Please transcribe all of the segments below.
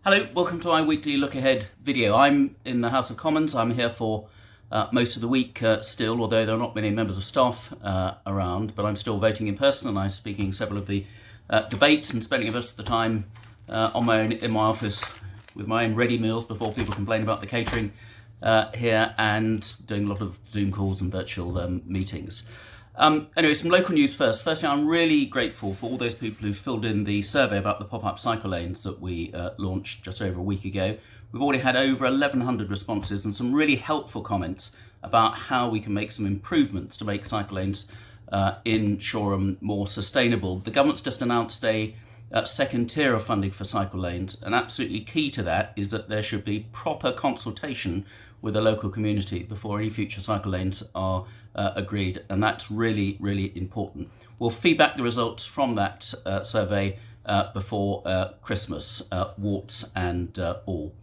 Hello, welcome to my weekly look ahead video. I'm in the House of Commons. I'm here for most of the week still, although there are not many members of staff around, but I'm still voting in person and I'm speaking several of the debates and spending most of the time on my own in my office with my own ready meals before people complain about the catering here, and doing a lot of Zoom calls and virtual meetings. Anyway, some local news first. Firstly, I'm really grateful for all those people who filled in the survey about the pop-up cycle lanes that we launched just over a week ago. We've already had over 1,100 responses and some really helpful comments about how we can make some improvements to make cycle lanes in Shoreham more sustainable. The government's just announced a second tier of funding for cycle lanes, and absolutely key to that is that there should be proper consultation with the local community before any future cycle lanes are agreed, and that's really, really important. We'll feedback the results from that survey before Christmas, warts and all.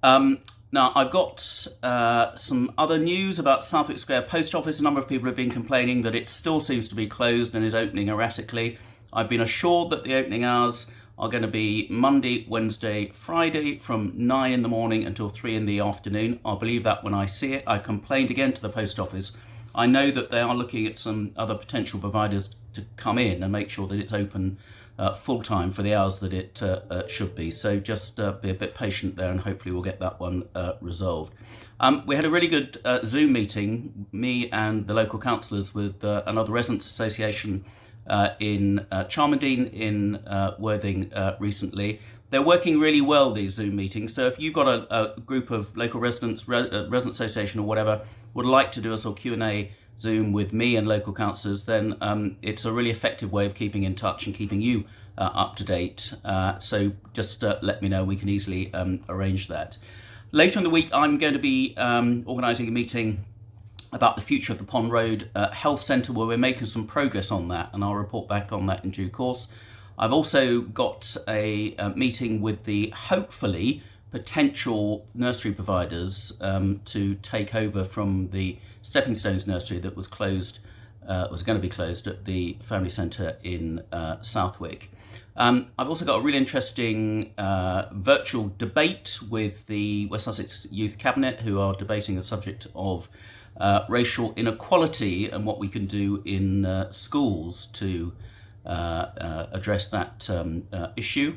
Now, I've got some other news about Suffolk Square Post Office. A number of people have been complaining that it still seems to be closed and is opening erratically. I've been assured that the opening hours are going to be Monday, Wednesday, Friday from 9 in the morning until 3 in the afternoon. I'll believe that when I see it. I've complained again to the post office. I know that they are looking at some other potential providers to come in and make sure that it's open full time for the hours that it should be. So just be a bit patient there and hopefully we'll get that one resolved. We had a really good Zoom meeting, me and the local councillors, with another residents association in Charmondine in Worthing recently. They're working really well, these Zoom meetings. So if you've got a group of local residents, resident association or whatever, would like to do a sort of Q&A Zoom with me and local councillors, then it's a really effective way of keeping in touch and keeping you up to date. So just let me know, we can easily arrange that. Later in the week, I'm going to be organising a meeting about the future of the Pond Road Health Centre, where we're making some progress on that, and I'll report back on that in due course. I've also got a meeting with the hopefully potential nursery providers to take over from the Stepping Stones nursery that was closed, was going to be closed at the Family Centre in Southwick. I've also got a really interesting virtual debate with the West Sussex Youth Cabinet, who are debating the subject of racial inequality and what we can do in schools to address that issue.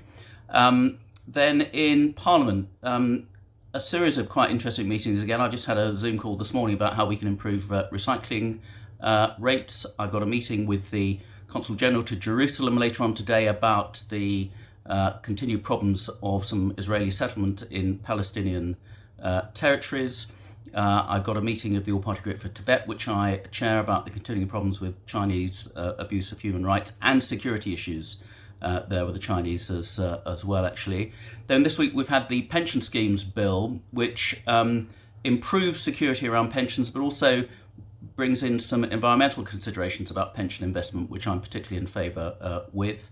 Then in Parliament, a series of quite interesting meetings again. I just had a Zoom call this morning about how we can improve recycling rates. I've got a meeting with the Consul General to Jerusalem later on today about the continued problems of some Israeli settlement in Palestinian territories. I've got a meeting of the All-Party Group for Tibet, which I chair, about the continuing problems with Chinese abuse of human rights and security issues there with the Chinese as well, actually. Then this week we've had the pension schemes bill, which improves security around pensions, but also brings in some environmental considerations about pension investment, which I'm particularly in favour with.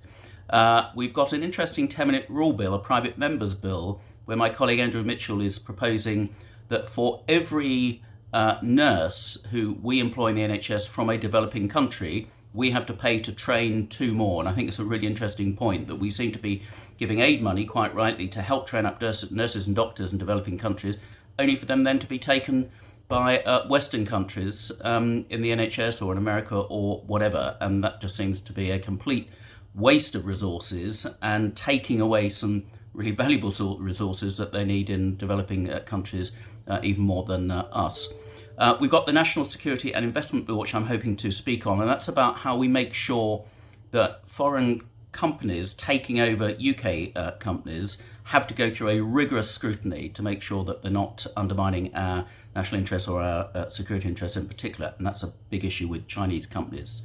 We've got an interesting 10-minute rule bill, a private members bill, where my colleague Andrew Mitchell is proposing that for every nurse who we employ in the NHS from a developing country, we have to pay to train 2 more. And I think it's a really interesting point that we seem to be giving aid money, quite rightly, to help train up nurses and doctors in developing countries, only for them then to be taken by Western countries in the NHS or in America or whatever. And that just seems to be a complete waste of resources and taking away some really valuable resources that they need in developing countries even more than us. We've got the National Security and Investment Bill, which I'm hoping to speak on, and that's about how we make sure that foreign companies taking over UK companies have to go through a rigorous scrutiny to make sure that they're not undermining our national interests or our security interests in particular, and that's a big issue with Chinese companies,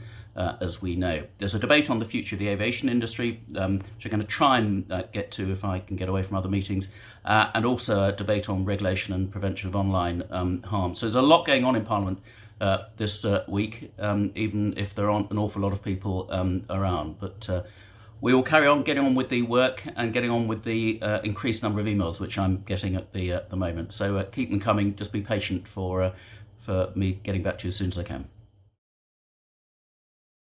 as we know. There's a debate on the future of the aviation industry, which I'm going to try and get to if I can get away from other meetings, and also a debate on regulation and prevention of online harm. So there's a lot going on in Parliament this week, even if there aren't an awful lot of people around. But we will carry on getting on with the work and getting on with the increased number of emails which I'm getting at the moment. So keep them coming. Just be patient for me getting back to you as soon as I can.